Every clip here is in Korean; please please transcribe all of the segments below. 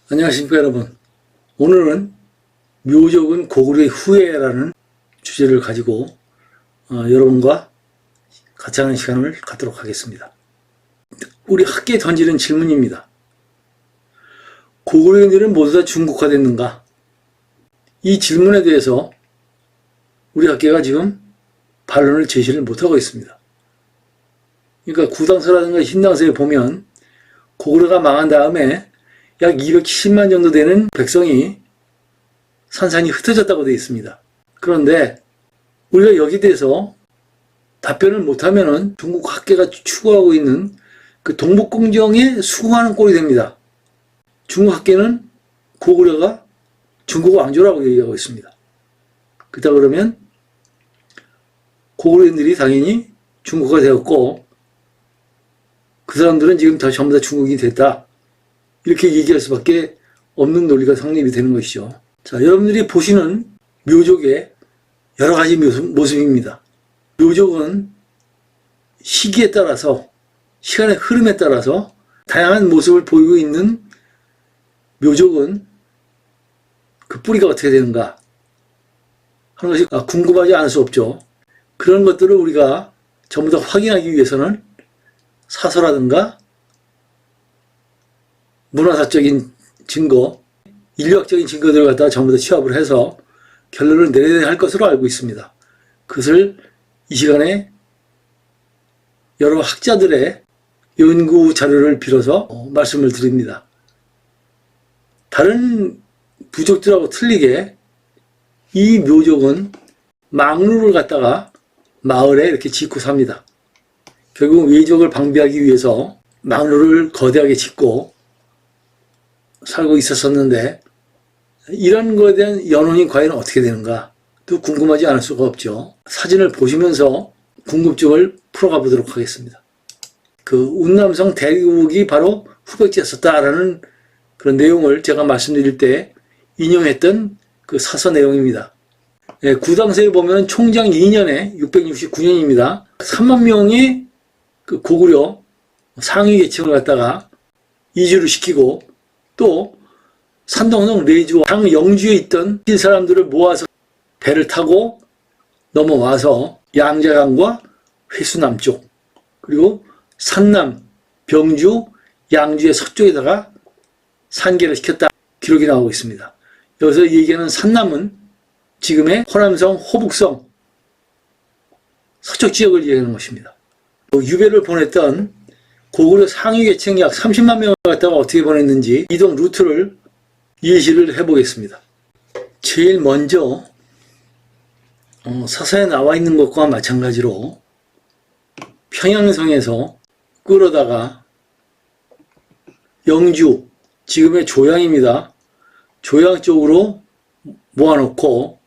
안녕하십니까 여러분. 오늘은 묘족은 고구려의 후예라는 주제를 가지고 여러분과 같이 하는 시간을 갖도록 하겠습니다. 우리 학계에 던지는 질문입니다. 고구려인들은 모두 다 중국화됐는가? 이 질문에 대해서 우리 학계가 지금 반론을 제시를 못하고 있습니다. 그러니까 구당서라든가 신당서에 보면 고구려가 망한 다음에 약 270만 정도 되는 백성이 산산이 흩어졌다고 되어 있습니다. 그런데 우리가 여기에 대해서 답변을 못하면은 중국 학계가 추구하고 있는 그 동북공정에 수긍하는 꼴이 됩니다. 중국 학계는 고구려가 중국 왕조라고 얘기하고 있습니다. 그렇다 그러면 고구려인들이 당연히 중국화 되었고 그 사람들은 지금 다 전부 다 중국이 됐다. 이렇게 얘기할 수밖에 없는 논리가 성립이 되는 것이죠. 자, 여러분들이 보시는 묘족의 여러 가지 모습입니다. 묘족은 시기에 따라서, 시간의 흐름에 따라서 다양한 모습을 보이고 있는 묘족은 그 뿌리가 어떻게 되는가 하는 것이 궁금하지 않을 수 없죠. 그런 것들을 우리가 전부 다 확인하기 위해서는 사서라든가 문화사적인 증거, 인류학적인 증거들을 갖다가 전부 다 취합을 해서 결론을 내려야 할 것으로 알고 있습니다. 그것을 이 시간에 여러 학자들의 연구 자료를 빌어서 말씀을 드립니다. 다른 부족들하고 틀리게 이 묘족은 망루를 갖다가 마을에 이렇게 짓고 삽니다. 결국 외적을 방비하기 위해서 망루를 거대하게 짓고 살고 있었었는데 이런 거에 대한 연원이 과연 어떻게 되는가 또 궁금하지 않을 수가 없죠. 사진을 보시면서 궁금증을 풀어가 보도록 하겠습니다. 그 운남성 대국이 바로 후백제였었다라는 그런 내용을 제가 말씀드릴 때 인용했던 그 사서 내용입니다. 예, 구당서에 보면 총장 2년에 669년입니다. 3만 명의 그 고구려 상위 계층을 갖다가 이주를 시키고 또 산동성 레주와 당 영주에 있던 사람들을 모아서 배를 타고 넘어와서 양자강과 회수 남쪽 그리고 산남, 병주, 양주의 서쪽에다가 산계를 시켰다 기록이 나오고 있습니다. 여기서 얘기하는 산남은 지금의 호남성, 호북성 서쪽 지역을 얘기하는 것입니다. 유배를 보냈던 고구려 상위 계층 약 30만 명을 갖다가 어떻게 보냈는지 이동 루트를 예시를 해보겠습니다. 제일 먼저 사서에 나와 있는 것과 마찬가지로 평양성에서 끌어다가 영주, 지금의 조양입니다. 조양 쪽으로 모아놓고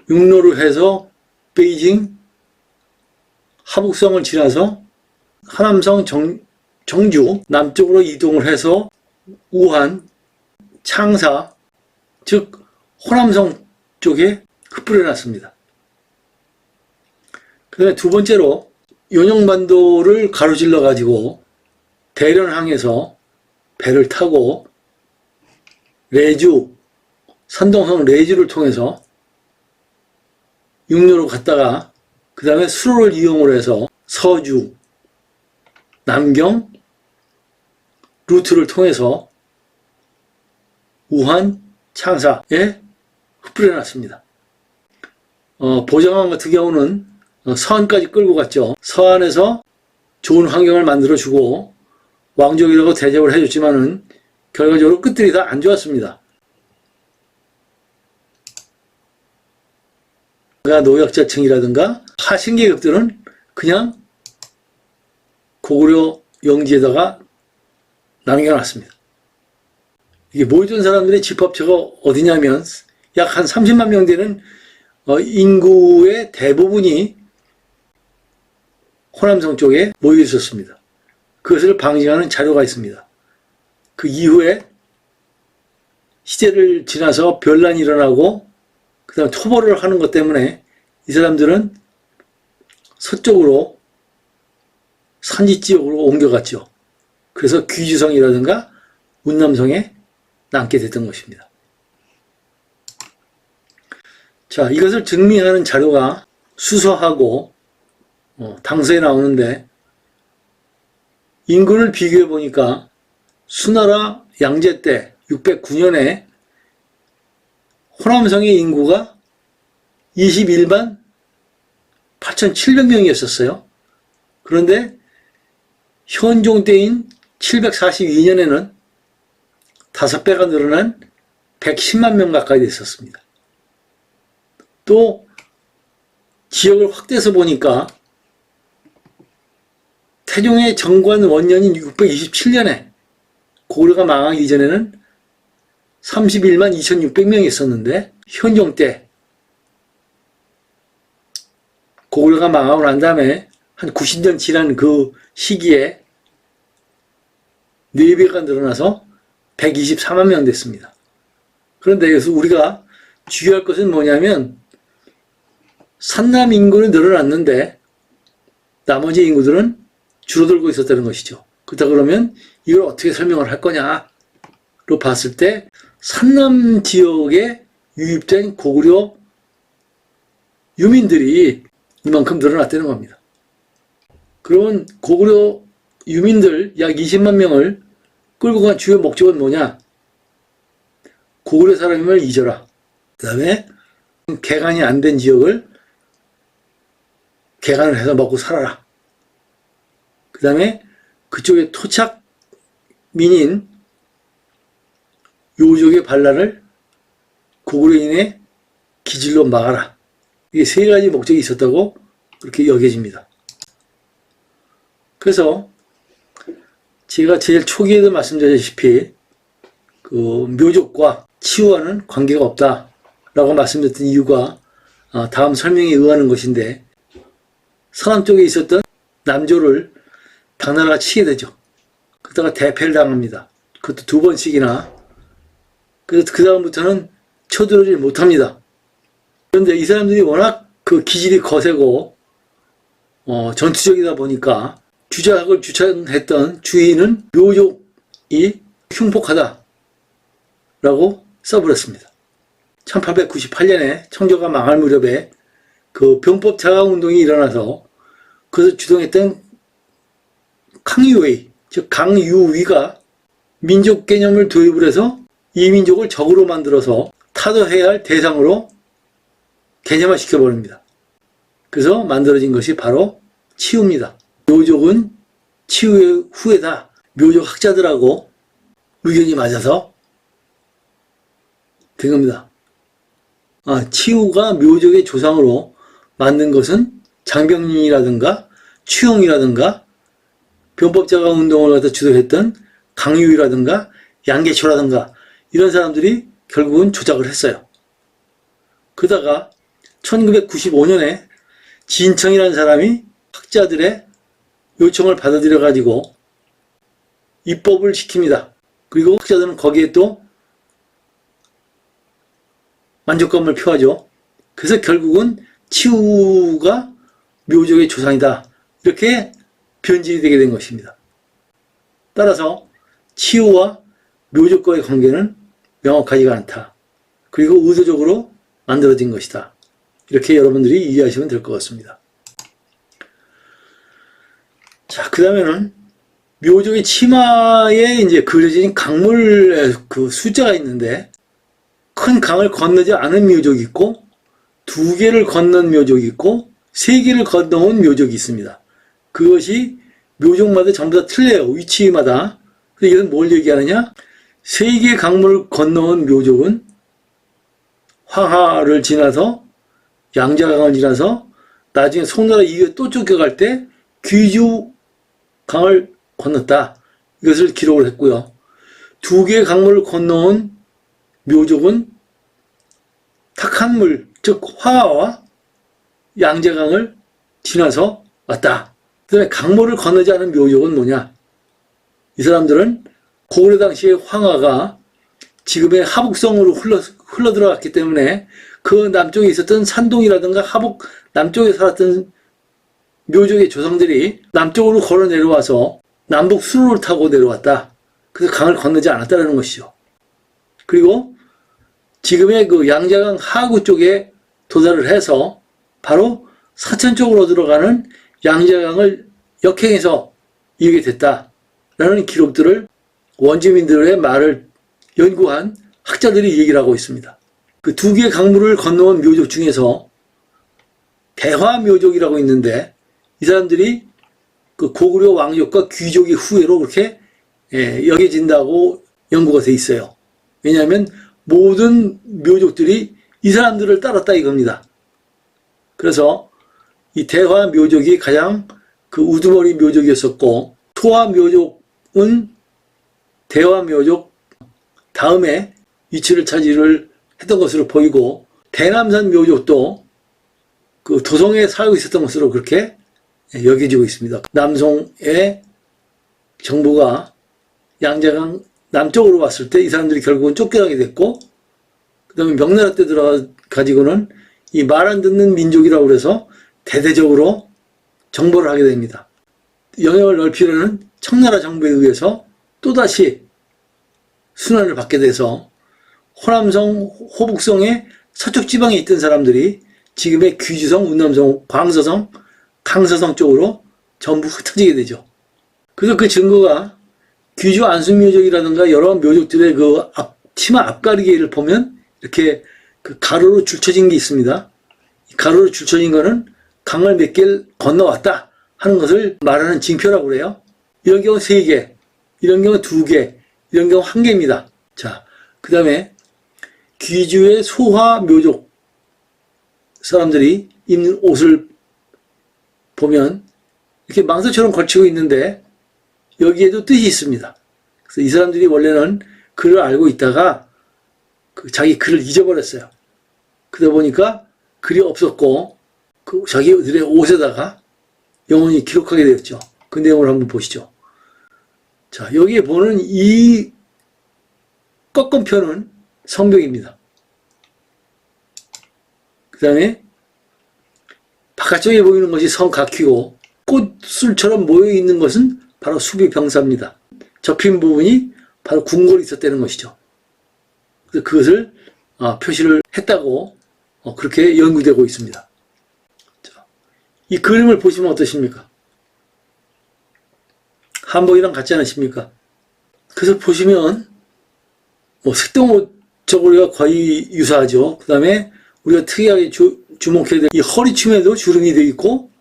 육로로 해서 베이징, 하북성을 지나서 하남성 정주 남쪽으로 이동을 해서 우한, 창사 즉 호남성 쪽에 흩뿌려놨습니다. 그 다음에 두 번째로 연용반도를 가로질러 가지고 대련항에서 배를 타고 레주, 산동성 레주를 통해서 육로로 갔다가 그 다음에 수로를 이용을 해서 서주, 남경 루트를 통해서 우한, 창사에 흩뿌려놨습니다. 보정항 같은 경우는 서안까지 끌고 갔죠. 서안에서 좋은 환경을 만들어주고 왕족이라고 대접을 해줬지만은 결과적으로 끝들이 다 안 좋았습니다. 노약자층이라든가 하신계급들은 그냥 고구려 영지에다가 남겨놨습니다. 이게 모이던 사람들의 집합처가 어디냐면 약 한 30만 명 되는 인구의 대부분이 호남성 쪽에 모여 있었습니다. 그것을 방증하는 자료가 있습니다. 그 이후에 시대를 지나서 변란이 일어나고 그 다음 토벌을 하는 것 때문에 이 사람들은 서쪽으로 산지 지역으로 옮겨갔죠. 그래서 귀주성이라든가 운남성에 남게 됐던 것입니다. 자, 이것을 증명하는 자료가 수서하고 당서에 나오는데, 인구를 비교해 보니까 수나라 양제 때 609년에 호남성의 인구가 21만 8,700명이었었어요. 그런데 현종 때인 742년에는 5배가 늘어난 110만 명 가까이 됐었습니다. 또 지역을 확대해서 보니까 태종의 정관 원년인 627년에 고구려가 망하기 이전에는 31만 2,600명이 있었는데, 현종 때 고구려가 망하고 난 다음에 한 90년 지난 그 시기에 4배가 늘어나서 124만 명 됐습니다. 그런데 여기서 우리가 주의할 것은 뭐냐면, 산남 인구는 늘어났는데 나머지 인구들은 줄어들고 있었다는 것이죠. 그렇다 그러면 이걸 어떻게 설명을 할 거냐로 봤을 때, 산남 지역에 유입된 고구려 유민들이 이만큼 늘어났다는 겁니다. 그러면 고구려 유민들 약 20만 명을 끌고 간 주요 목적은 뭐냐? 고구려 사람임을 잊어라. 그 다음에 개간이 안 된 지역을 개간을 해서 먹고 살아라. 그 다음에 그쪽에 토착민인 요족의 반란을 고구려인의 기질로 막아라. 이게 3가지 목적이 있었다고 그렇게 여겨집니다. 그래서 제가 제일 초기에도 말씀드렸다시피 그 묘족과 치유와는 관계가 없다라고 말씀드렸던 이유가 다음 설명에 의하는 것인데, 서남 쪽에 있었던 남조를 당나라가 치게 되죠. 그러다가 대패를 당합니다. 그것도 2번씩이나. 그래서 그 다음부터는 쳐들어오지 못합니다. 그런데 이 사람들이 워낙 그 기질이 거세고 전투적이다 보니까 주작을 주창했던 주인은 묘족이 흉폭하다라고 써버렸습니다. 1898년에 청조가 망할 무렵에 그 병법 자강운동이 일어나서 그것을 주동했던 강유위, 즉 강유위가 민족 개념을 도입을 해서 이 민족을 적으로 만들어서 타도해야 할 대상으로 개념화 시켜버립니다. 그래서 만들어진 것이 바로 치유입니다. 묘족은 치유의 후예다. 묘족 학자들하고 의견이 맞아서 된 겁니다. 치유가 묘족의 조상으로 만든 것은 장병린이라든가 추영이라든가 병법자가 운동을 갖다 주도했던 강유이라든가 양계초라든가 이런 사람들이 결국은 조작을 했어요. 그러다가 1995년에 진청이라는 사람이 학자들의 요청을 받아들여 가지고 입법을 시킵니다. 그리고 학자들은 거기에 또 만족감을 표하죠. 그래서 결국은 치우가 묘족의 조상이다, 이렇게 변질이 되게 된 것입니다. 따라서 치우와 묘족과의 관계는 명확하지가 않다. 그리고 의도적으로 만들어진 것이다. 이렇게 여러분들이 이해하시면 될 것 같습니다. 자, 그 다음에는 묘족의 치마에 이제 그려진 강물의 그 숫자가 있는데, 큰 강을 건너지 않은 묘족이 있고, 2개를 건넌 묘족이 있고, 3개를 건너온 묘족이 있습니다. 그것이 묘족마다 전부 다 틀려요. 위치마다. 그래서 이것은 뭘 얘기하느냐? 3개의 강물을 건너온 묘족은 황하를 지나서 양자강을 지나서 나중에 송나라 이후에 또 쫓겨갈 때 귀주강을 건넜다. 이것을 기록을 했고요. 2개의 강물을 건너온 묘족은 탁한 물, 즉 화하와 양재강을 지나서 왔다. 그 다음에 강물을 건너지 않은 묘족은 뭐냐? 이 사람들은 고구려 당시의 황하가 지금의 하북성으로 흘러 들어갔기 때문에 그 남쪽에 있었던 산동이라든가 하북 남쪽에 살았던 묘족의 조상들이 남쪽으로 걸어 내려와서 남북 수로를 타고 내려왔다. 그래서 강을 건너지 않았다는 것이죠. 그리고 지금의 그 양자강 하구 쪽에 도달을 해서 바로 사천 쪽으로 들어가는 양자강을 역행해서 이기게 됐다라는 기록들을 원주민들의 말을 연구한 학자들이 얘기를 하고 있습니다. 그 두 개의 강물을 건너온 묘족 중에서 대화묘족이라고 있는데 이 사람들이 그 고구려 왕족과 귀족의 후예로 그렇게 여겨진다고 연구가 돼 있어요. 왜냐하면 모든 묘족들이 이 사람들을 따랐다 이겁니다. 그래서 이 대화묘족이 가장 그 우두머리 묘족이었었고 소화묘족은 대화묘족 다음에 위치를 차지를 했던 것으로 보이고 대남산 묘족도 그 도성에 살고 있었던 것으로 그렇게 여겨지고 있습니다. 남송의 정부가 양자강 남쪽으로 왔을 때 이 사람들이 결국은 쫓겨나게 됐고 그 다음에 명나라 때 들어가지고는 이 말 안 듣는 민족이라고 그래서 대대적으로 정벌을 하게 됩니다. 영역을 넓히려는 청나라 정부에 의해서 또다시 순환을 받게 돼서 호남성, 호북성의 서쪽 지방에 있던 사람들이 지금의 귀주성, 운남성, 광서성, 강서성 쪽으로 전부 흩어지게 되죠. 그래서 그 증거가 귀주 안수묘족이라든가 여러 묘족들의 그 치마 앞가리개를 보면 이렇게 그 가로로 줄쳐진 게 있습니다. 가로로 줄쳐진 거는 강을 몇 개를 건너왔다 하는 것을 말하는 징표라고 그래요. 이런 경우 3개, 이런 경우 2개, 이런 경우 1개입니다. 자, 그 다음에 귀주의 소화 묘족 사람들이 입는 옷을 보면 이렇게 망토처럼 걸치고 있는데 여기에도 뜻이 있습니다. 그래서 이 사람들이 원래는 글을 알고 있다가 자기 글을 잊어버렸어요. 그러다 보니까 글이 없었고 그 자기들의 옷에다가 영원히 기록하게 되었죠. 그 내용을 한번 보시죠. 자, 여기에 보는 이 꺾은 편은 성벽입니다. 그 다음에 바깥쪽에 보이는 것이 성각휘고 꽃술처럼 모여있는 것은 바로 수비병사입니다. 접힌 부분이 바로 궁궐이 있었다는 것이죠. 그래서 그것을 표시를 했다고 그렇게 연구되고 있습니다. 자, 이 그림을 보시면 어떠십니까? 한복이랑 같지 않으십니까? 그래서 보시면 색동 저고리가 거의 유사하죠. 그 다음에 우리가 특이하게 주목해야 될 이 허리춤에도 주름이 되어 있고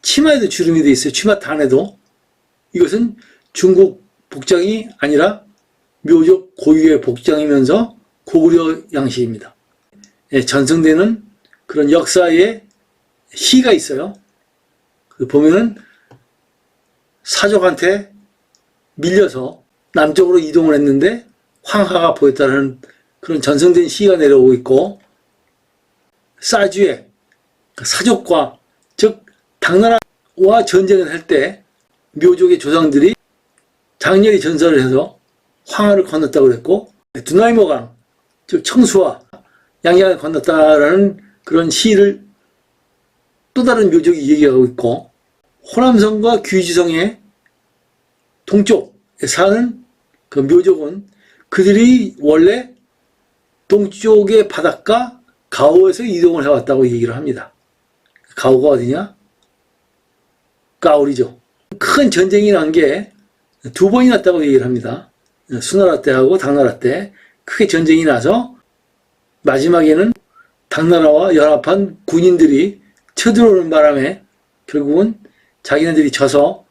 치마에도 주름이 되어 있어요. 치마 단에도. 이것은 중국 복장이 아니라 묘족 고유의 복장이면서 고구려 양식입니다. 전승되는 그런 역사의 시가 있어요. 보면은 사족한테 밀려서 남쪽으로 이동을 했는데 황하가 보였다는 그런 전승된 시가 내려오고 있고 사주에 사족과 즉 당나라와 전쟁을 할 때 묘족의 조상들이 장렬히 전설을 해서 황하를 건넜다고 그랬고 두나이모강 즉 청수와 양양을 건넜다라는 그런 시를 또 다른 묘족이 얘기하고 있고 호남성과 귀주성의 동쪽에 사는 그 묘족은 그들이 원래 동쪽의 바닷가 가오에서 이동을 해왔다고 얘기를 합니다. 가오가 어디냐? 가오리죠. 큰 전쟁이 난 게 2번이 났다고 얘기를 합니다. 수나라 때하고 당나라 때 크게 전쟁이 나서 마지막에는 당나라와 연합한 군인들이 쳐들어오는 바람에 결국은 자기네들이 져서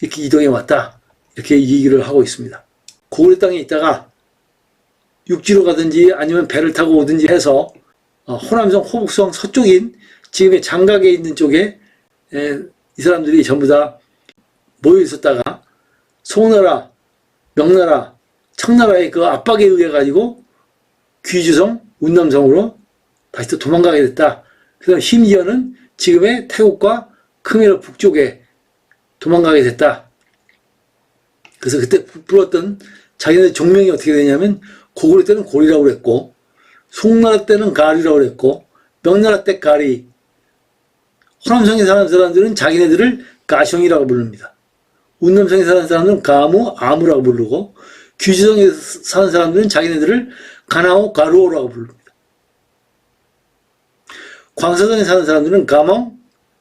이렇게 이동해 왔다. 이렇게 얘기를 하고 있습니다. 고구려 땅에 있다가 육지로 가든지 아니면 배를 타고 오든지 해서 호남성, 호북성 서쪽인 지금의 장각에 있는 쪽에 이 사람들이 전부 다 모여 있었다가 송나라, 명나라, 청나라의 그 압박에 의해 가지고 귀주성, 운남성으로 다시 또 도망가게 됐다. 그래서 심지어는 지금의 태국과 크메르 북쪽에 도망가게 됐다. 그래서 그때 불렀던 자기네 종명이 어떻게 되냐면 고구려 때는 고리라고 그랬고 송나라 때는 가리라고 그랬고 명나라 때 가리, 호남성에 사는 사람들은 자기네들을 가숑이라고 부릅니다. 운남성에 사는 사람들은 가무, 아무라고 부르고 귀지성에 사는 사람들은 자기네들을 가나오 가루오라고 부릅니다. 광사성에 사는 사람들은 가몽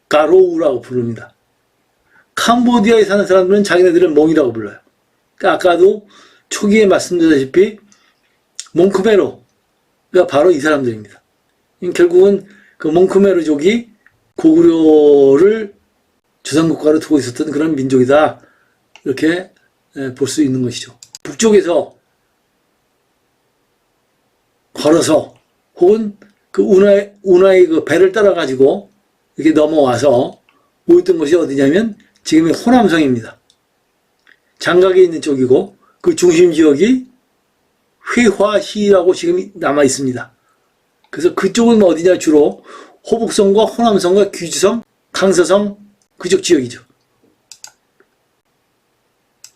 가로우라고 부릅니다. 캄보디아에 사는 사람들은 자기네들을 몽이라고 불러요. 그러니까 아까도 초기에 말씀드렸다시피 몽크메로가 바로 이 사람들입니다. 결국은 그 몽크메르족이 고구려를 조상국가로 두고 있었던 그런 민족이다. 이렇게 볼 수 있는 것이죠. 북쪽에서 걸어서 혹은 그 운하의 그 배를 따라가지고 이렇게 넘어와서 모였던 곳이 어디냐면 지금의 호남성입니다. 장각에 있는 쪽이고 그 중심 지역이 회화시라고 지금 남아 있습니다. 그래서 그쪽은 어디냐 주로 호북성과 호남성과 귀지성, 강서성 그쪽 지역이죠.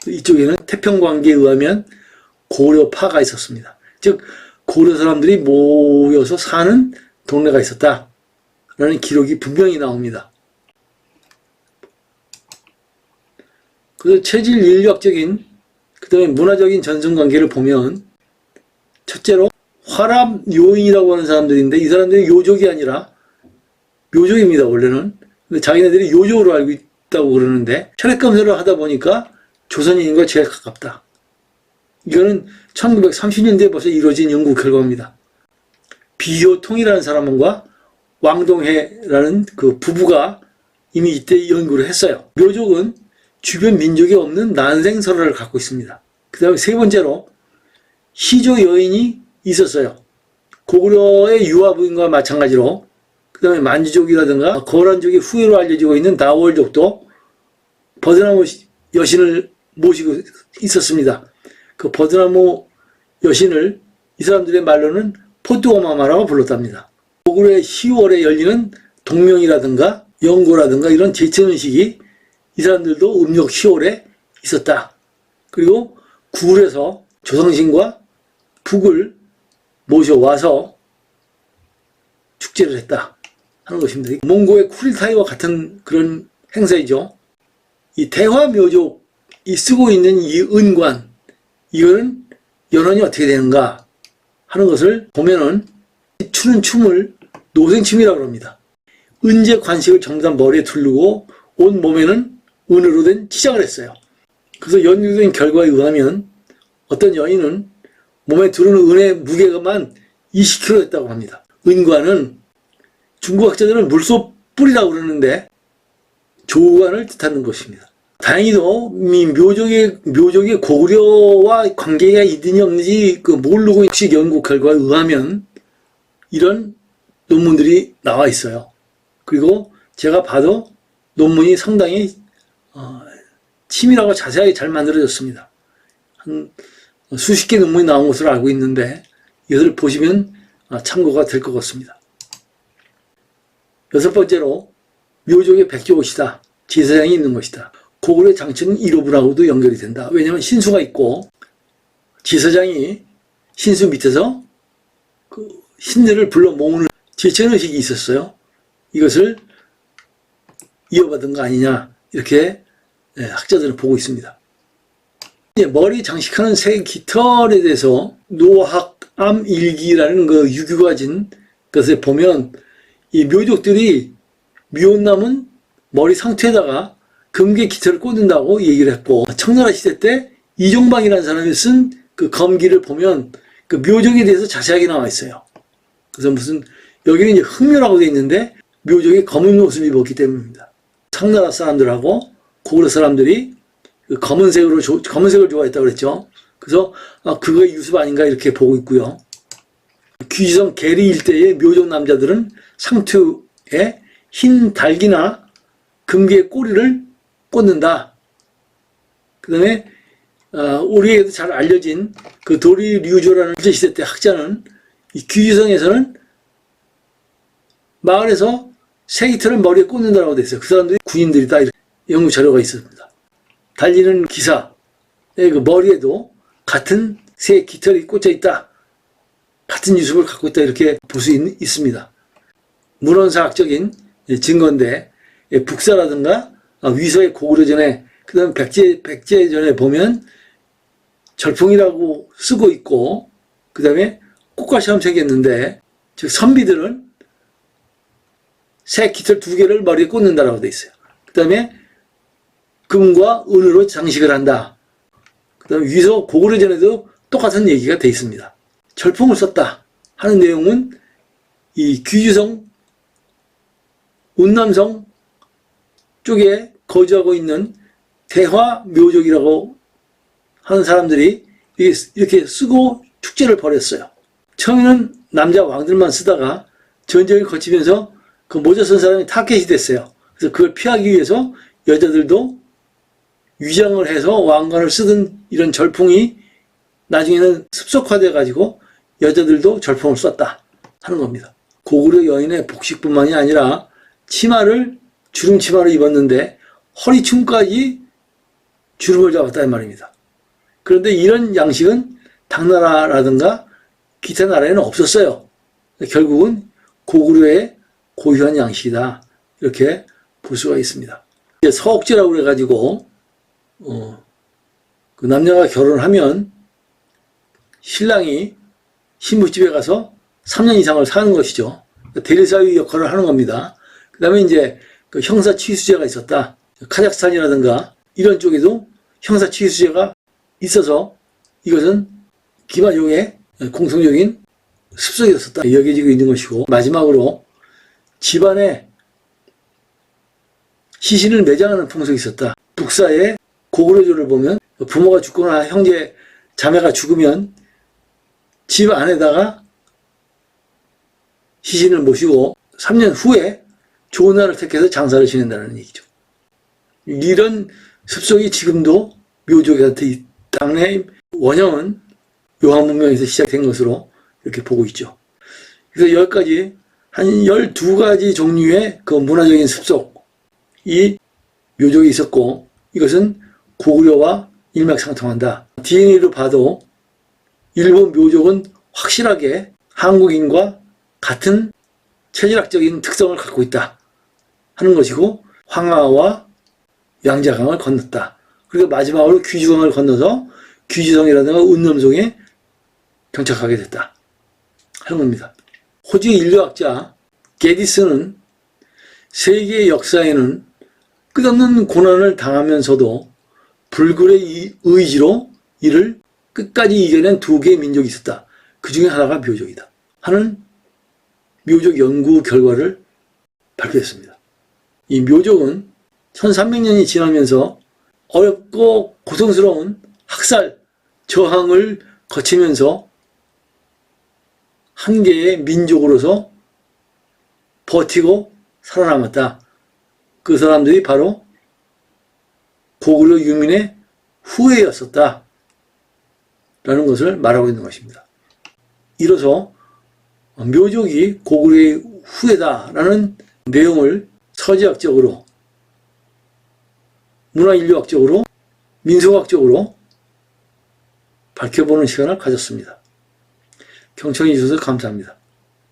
이쪽에는 태평관계에 의하면 고려파가 있었습니다. 즉 고려 사람들이 모여서 사는 동네가 있었다라는 기록이 분명히 나옵니다. 그래서 체질 인류학적인 그 다음에 문화적인 전승관계를 보면 첫째로 화랍 요인이라고 하는 사람들인데 이 사람들이 요족이 아니라 묘족입니다. 원래는. 근데 자기네들이 요족으로 알고 있다고 그러는데 혈액 검사를 하다 보니까 조선인과 제일 가깝다. 이거는 1930년대에 벌써 이루어진 연구 결과입니다. 비효통이라는 사람과 왕동해라는 그 부부가 이미 이때 연구를 했어요. 묘족은 주변 민족이 없는 난생설화를 갖고 있습니다. 그 다음에 세 번째로 시조 여인이 있었어요. 고구려의 유아부인과 마찬가지로 그 다음에 만주족이라든가 거란족이 후예로 알려지고 있는 다월족도 버드나무 여신을 모시고 있었습니다. 그 버드나무 여신을 이 사람들의 말로는 포뚜오마마라고 불렀답니다. 고구려의 10월에 열리는 동명이라든가 영고라든가 이런 제천의식이 이 사람들도 음력 10월에 있었다. 그리고 굴에서 조상신과 북을 모셔와서 축제를 했다 하는 것입니다. 몽고의 쿠릴타이와 같은 그런 행사이죠. 이 대화묘족이 쓰고 있는 이 은관, 이거는 연원이 어떻게 되는가 하는 것을 보면은 추는 춤을 노생춤이라고 합니다. 은제 관식을 전부 다 머리에 두르고 온 몸에는 은으로 된 치장을 했어요. 그래서 연구된 결과에 의하면 어떤 여인은 몸에 두르는 은의 무게가만 20kg였다고 합니다. 은관은 중국 학자들은 물소 뿔이라고 그러는데 조관을 뜻하는 것입니다. 다행히도 묘족의 고구려와 관계가 있는지 없는지 모르고 혹시 연구 결과에 의하면 이런 논문들이 나와 있어요. 그리고 제가 봐도 논문이 상당히 치밀하고 자세하게 잘 만들어졌습니다. 한 수십 개 논문이 나온 것으로 알고 있는데 이것을 보시면 참고가 될 것 같습니다. 여섯 번째로 묘족의 백조옷이다. 제사장이 있는 것이다. 고구려 장치는 일호분하고도 연결이 된다. 왜냐하면 신수가 있고 제사장이 신수 밑에서 그 신들을 불러 모으는 제천의식이 있었어요. 이것을 이어받은 거 아니냐 이렇게 학자들은 보고 있습니다. 머리 장식하는 새 깃털에 대해서 노학암일기라는 그 유교가 진 것에 보면 이 묘족들이 미혼남은 머리 상투에다가 금괴 깃털을 꽂는다고 얘기를 했고 청나라 시대 때 이종방이라는 사람이 쓴 그 검기를 보면 그 묘족에 대해서 자세하게 나와 있어요. 그래서 무슨 여기는 이제 흑묘라고 되어 있는데 묘족이 검은 옷을 입었기 때문입니다. 청나라 사람들하고 고구려 사람들이 그 검은색을 좋아했다고 그랬죠. 그래서 그거의 유습 아닌가 이렇게 보고 있고요. 귀지성 계리 일대의 묘족 남자들은 상투에 흰 달기나 금괴 꼬리를 꽂는다. 그 다음에 우리에게도 잘 알려진 그 도리류조라는 일제시대 때 학자는 이 귀지성에서는 마을에서 새 깃털을 머리에 꽂는다라고 돼 있어요. 그 사람들이 군인들이다 이렇게 연구 자료가 있습니다. 달리는 기사의 그 머리에도 같은 새 깃털이 꽂혀 있다. 같은 유습을 갖고 있다 이렇게 볼 수 있습니다. 문헌사학적인 증거인데 북사라든가 위서의 고구려전에 그 다음 백제전에 보면 절풍이라고 쓰고 있고, 그 다음에 꽃과 시험 새겼는데, 즉 선비들은 새 깃털 2개를 머리에 꽂는다라고 돼 있어요. 그 다음에 금과 은으로 장식을 한다. 그 다음에 위서 고구려전에도 똑같은 얘기가 돼 있습니다. 절풍을 썼다 하는 내용은 이 귀주성, 운남성 쪽에 거주하고 있는 대화묘족이라고 하는 사람들이 이렇게 쓰고 축제를 벌였어요. 처음에는 남자 왕들만 쓰다가 전쟁을 거치면서 그 모자 쓴 사람이 타켓이 됐어요. 그래서 그걸 피하기 위해서 여자들도 위장을 해서 왕관을 쓰던 이런 절풍이 나중에는 습속화돼 가지고 여자들도 절풍을 썼다 하는 겁니다. 고구려 여인의 복식뿐만이 아니라 치마를 주름 치마를 입었는데 허리춤까지 주름을 잡았다는 말입니다. 그런데 이런 양식은 당나라라든가 기타 나라에는 없었어요. 결국은 고구려의 고유한 양식이다 이렇게 볼 수가 있습니다. 이제 서옥제라고 그래가지고 그 남녀가 결혼하면 신랑이 신부집에 가서 3년 이상을 사는 것이죠. 대리사위 역할을 하는 겁니다. 그 다음에 이제 그 형사치수제가 있었다. 카자흐스탄이라든가 이런 쪽에도 형사치수제가 있어서 이것은 기마족의 공통적인 습성이었었다 여겨지고 있는 것이고, 마지막으로 집안에 시신을 매장하는 풍속이 있었다. 북사의 고구려조를 보면 부모가 죽거나 형제, 자매가 죽으면 집 안에다가 시신을 모시고 3년 후에 좋은 날을 택해서 장사를 지낸다는 얘기죠. 이런 습성이 지금도 묘족한테 있다. 당내 원형은 요한문명에서 시작된 것으로 이렇게 보고 있죠. 그래서 여기까지 한 12가지 종류의 그 문화적인 습속이 묘족이 있었고, 이것은 고구려와 일맥상통한다. DNA로 봐도 일본 묘족은 확실하게 한국인과 같은 체질학적인 특성을 갖고 있다 하는 것이고, 황하와 양자강을 건넜다. 그리고 마지막으로 귀주강을 건너서 귀주성이라든가 운남성에 정착하게 됐다 하는 겁니다. 호주 인류학자 게디스는 세계의 역사에는 끝없는 고난을 당하면서도 불굴의 의지로 이를 끝까지 이겨낸 2개의 민족이 있었다. 그 중에 하나가 묘족이다 하는 묘족 연구 결과를 발표했습니다. 이 묘족은 1300년이 지나면서 어렵고 고통스러운 학살, 저항을 거치면서 한 개의 민족으로서 버티고 살아남았다. 그 사람들이 바로 고구려 유민의 후예였었다 라는 것을 말하고 있는 것입니다. 이로써 묘족이 고구려의 후예다라는 내용을 서지학적으로, 문화인류학적으로, 민속학적으로 밝혀보는 시간을 가졌습니다. 경청해 주셔서 감사합니다.